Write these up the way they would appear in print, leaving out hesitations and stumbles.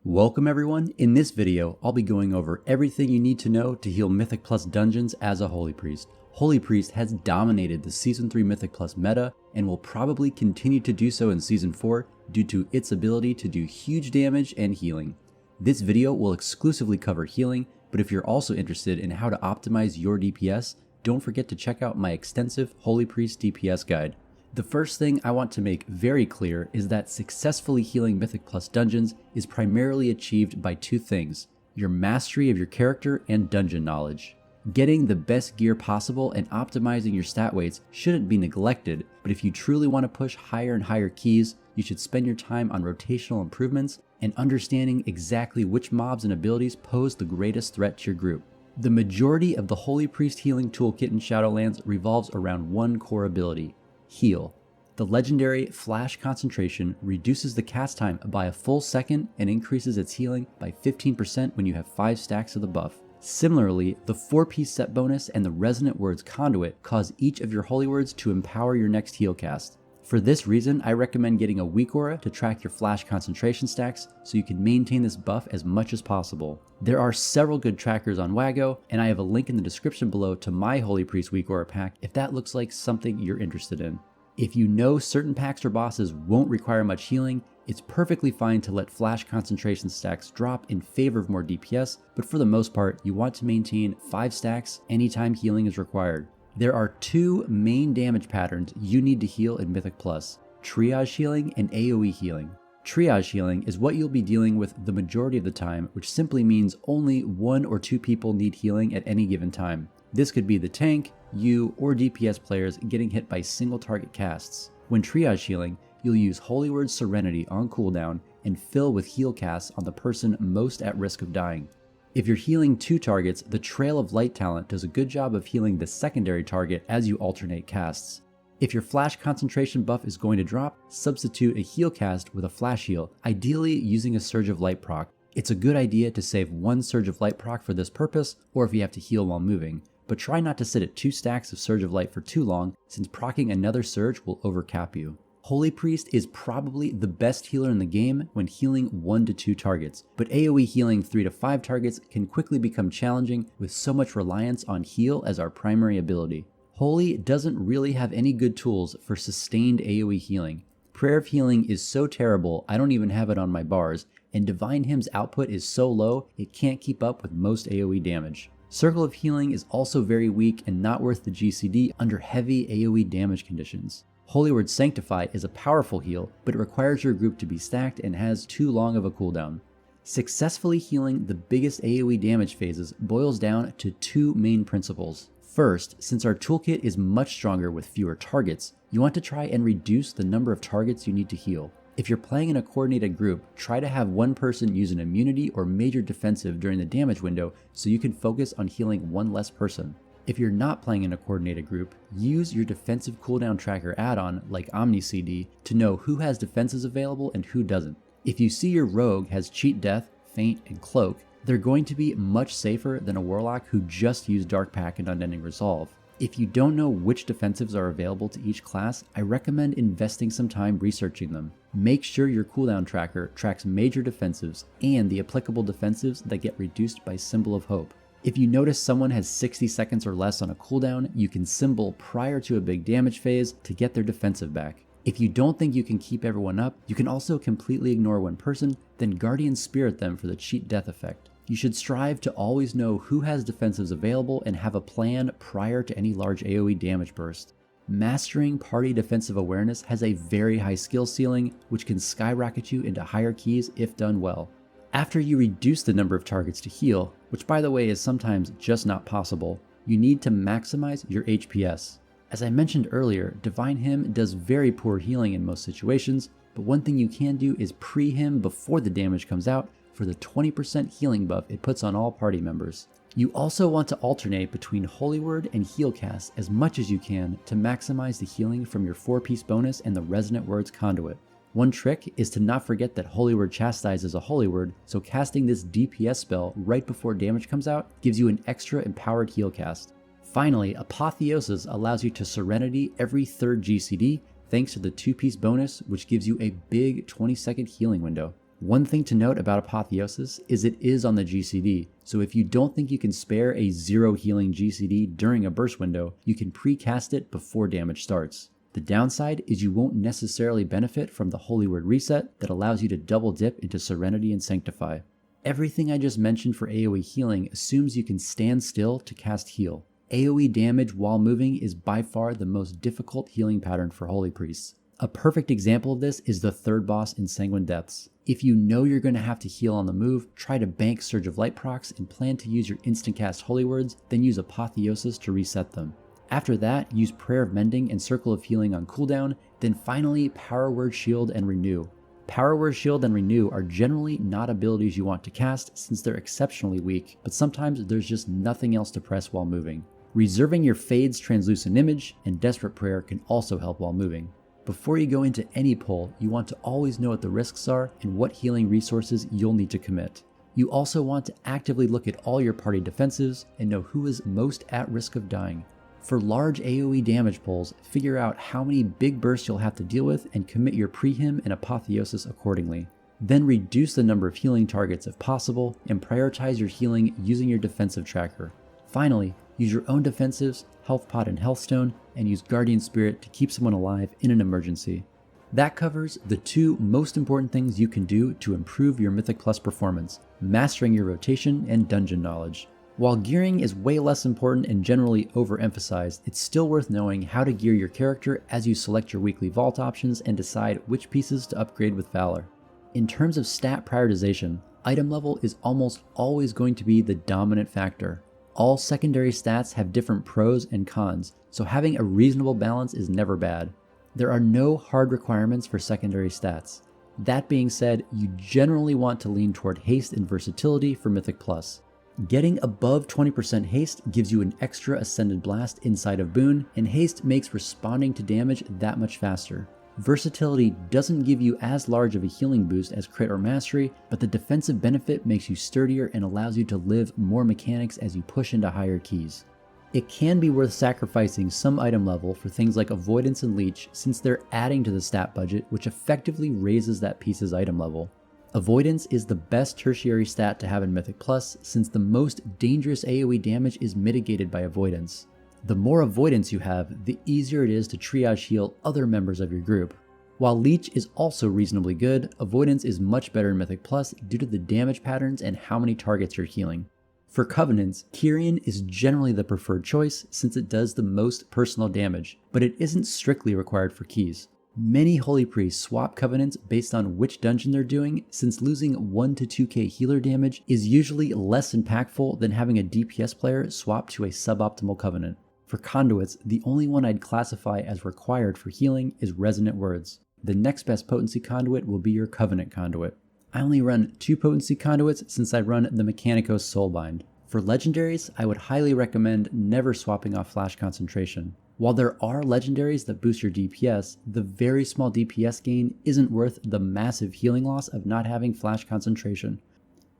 Welcome everyone. In this video, I'll be going over everything you need to know to heal Mythic Plus Dungeons as a Holy Priest. Holy Priest has dominated the Season 3 Mythic Plus meta and will probably continue to do so in Season 4 due to its ability to do huge damage and healing. This video will exclusively cover healing, but if you're also interested in how to optimize your DPS, don't forget to check out my extensive Holy Priest DPS guide. The first thing I want to make very clear is that successfully healing Mythic Plus Dungeons is primarily achieved by two things: your mastery of your character and dungeon knowledge. Getting the best gear possible and optimizing your stat weights shouldn't be neglected, but if you truly want to push higher and higher keys, you should spend your time on rotational improvements and understanding exactly which mobs and abilities pose the greatest threat to your group. The majority of the Holy Priest healing toolkit in Shadowlands revolves around one core ability: Heal. The legendary Flash Concentration reduces the cast time by a full second and increases its healing by 15% when you have 5 stacks of the buff. Similarly, the 4-piece set bonus and the Resonant Words Conduit cause each of your Holy Words to empower your next heal cast. For this reason, I recommend getting a weak aura to track your Flash Concentration stacks so you can maintain this buff as much as possible. There are several good trackers on Wago, and I have a link in the description below to my Holy Priest weak aura pack if that looks like something you're interested in. If you know certain packs or bosses won't require much healing, it's perfectly fine to let Flash Concentration stacks drop in favor of more DPS, but for the most part, you want to maintain 5 stacks anytime healing is required. There are two main damage patterns you need to heal in Mythic Plus: Triage Healing and AoE Healing. Triage Healing is what you'll be dealing with the majority of the time, which simply means only 1 or 2 people need healing at any given time. This could be the tank, you, or DPS players getting hit by single target casts. When Triage Healing, you'll use Holy Word Serenity on cooldown and fill with heal casts on the person most at risk of dying. If you're healing 2 targets, the Trail of Light talent does a good job of healing the secondary target as you alternate casts. If your Flash Concentration buff is going to drop, substitute a heal cast with a flash heal, ideally using a Surge of Light proc. It's a good idea to save 1 Surge of Light proc for this purpose, or if you have to heal while moving, but try not to sit at 2 stacks of Surge of Light for too long, since proccing another Surge will overcap you. Holy Priest is probably the best healer in the game when healing 1 to 2 targets, but AoE healing 3 to 5 targets can quickly become challenging with so much reliance on heal as our primary ability. Holy doesn't really have any good tools for sustained AoE healing. Prayer of Healing is so terrible I don't even have it on my bars, and Divine Hymn's output is so low it can't keep up with most AoE damage. Circle of Healing is also very weak and not worth the GCD under heavy AoE damage conditions. Holy Word Sanctify is a powerful heal, but it requires your group to be stacked and has too long of a cooldown. Successfully healing the biggest AoE damage phases boils down to 2 main principles. First, since our toolkit is much stronger with fewer targets, you want to try and reduce the number of targets you need to heal. If you're playing in a coordinated group, try to have 1 person use an immunity or major defensive during the damage window so you can focus on healing 1 less person. If you're not playing in a coordinated group, use your defensive cooldown tracker add-on like OmniCD to know who has defenses available and who doesn't. If you see your rogue has Cheat Death, Feint, and Cloak, they're going to be much safer than a warlock who just used Dark Pack and Unending Resolve. If you don't know which defensives are available to each class, I recommend investing some time researching them. Make sure your cooldown tracker tracks major defensives and the applicable defensives that get reduced by Symbol of Hope. If you notice someone has 60 seconds or less on a cooldown, you can symbol prior to a big damage phase to get their defensive back. If you don't think you can keep everyone up, you can also completely ignore 1 person, then Guardian Spirit them for the Cheat Death effect. You should strive to always know who has defensives available and have a plan prior to any large AoE damage burst. Mastering party defensive awareness has a very high skill ceiling, which can skyrocket you into higher keys if done well. After you reduce the number of targets to heal, which by the way is sometimes just not possible, you need to maximize your HPS. As I mentioned earlier, Divine Hymn does very poor healing in most situations, but one thing you can do is pre-him before the damage comes out for the 20% healing buff it puts on all party members. You also want to alternate between Holy Word and heal casts as much as you can to maximize the healing from your 4-piece bonus and the Resonant Words Conduit. One trick is to not forget that Holy Word Chastise is a Holy Word, so casting this DPS spell right before damage comes out gives you an extra empowered heal cast. Finally, Apotheosis allows you to Serenity every 3rd GCD thanks to the 2-piece bonus, which gives you a big 20-second healing window. One thing to note about Apotheosis is it is on the GCD, so if you don't think you can spare a 0 healing GCD during a burst window, you can pre-cast it before damage starts. The downside is you won't necessarily benefit from the Holy Word reset that allows you to double dip into Serenity and Sanctify. Everything I just mentioned for AoE healing assumes you can stand still to cast heal. AoE damage while moving is by far the most difficult healing pattern for Holy Priests. A perfect example of this is the third boss in Sanguine Depths. If you know you're going to have to heal on the move, try to bank Surge of Light procs and plan to use your instant cast Holy Words, then use Apotheosis to reset them. After that, use Prayer of Mending and Circle of Healing on cooldown, then finally Power Word Shield and Renew. Power Word Shield and Renew are generally not abilities you want to cast since they're exceptionally weak, but sometimes there's just nothing else to press while moving. Reserving your Fade's Translucent Image and Desperate Prayer can also help while moving. Before you go into any pull, you want to always know what the risks are and what healing resources you'll need to commit. You also want to actively look at all your party defensives and know who is most at risk of dying. For large AoE damage pulls, figure out how many big bursts you'll have to deal with and commit your Prehem and Apotheosis accordingly. Then reduce the number of healing targets if possible and prioritize your healing using your defensive tracker. Finally, use your own defensives, Health Pot and Healthstone, and use Guardian Spirit to keep someone alive in an emergency. That covers the 2 most important things you can do to improve your Mythic Plus performance, mastering your rotation and dungeon knowledge. While gearing is way less important and generally overemphasized, it's still worth knowing how to gear your character as you select your weekly vault options and decide which pieces to upgrade with Valor. In terms of stat prioritization, item level is almost always going to be the dominant factor. All secondary stats have different pros and cons, so having a reasonable balance is never bad. There are no hard requirements for secondary stats. That being said, you generally want to lean toward haste and versatility for Mythic Plus. Getting above 20% haste gives you an extra Ascended Blast inside of Boon, and haste makes responding to damage that much faster. Versatility doesn't give you as large of a healing boost as Crit or Mastery, but the defensive benefit makes you sturdier and allows you to live more mechanics as you push into higher keys. It can be worth sacrificing some item level for things like Avoidance and Leech since they're adding to the stat budget, which effectively raises that piece's item level. Avoidance is the best tertiary stat to have in Mythic Plus since the most dangerous AoE damage is mitigated by Avoidance. The more avoidance you have, the easier it is to triage heal other members of your group. While Leech is also reasonably good, Avoidance is much better in Mythic Plus due to the damage patterns and how many targets you're healing. For Covenants, Kyrian is generally the preferred choice since it does the most personal damage, but it isn't strictly required for keys. Many Holy Priests swap Covenants based on which dungeon they're doing, since losing 1 to 2k healer damage is usually less impactful than having a DPS player swap to a suboptimal Covenant. For Conduits, the only one I'd classify as required for healing is Resonant Words. The next best potency conduit will be your Covenant conduit. I only run 2 potency conduits since I run the Mechanicos Soulbind. For Legendaries, I would highly recommend never swapping off Flash Concentration. While there are Legendaries that boost your DPS, the very small DPS gain isn't worth the massive healing loss of not having Flash Concentration.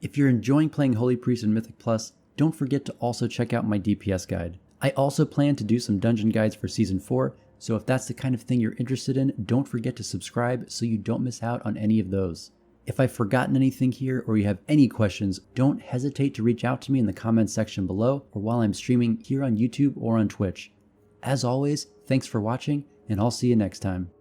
If you're enjoying playing Holy Priest in Mythic Plus, don't forget to also check out my DPS guide. I also plan to do some dungeon guides for Season 4, so if that's the kind of thing you're interested in, don't forget to subscribe so you don't miss out on any of those. If I've forgotten anything here or you have any questions, don't hesitate to reach out to me in the comments section below or while I'm streaming here on YouTube or on Twitch. As always, thanks for watching, and I'll see you next time.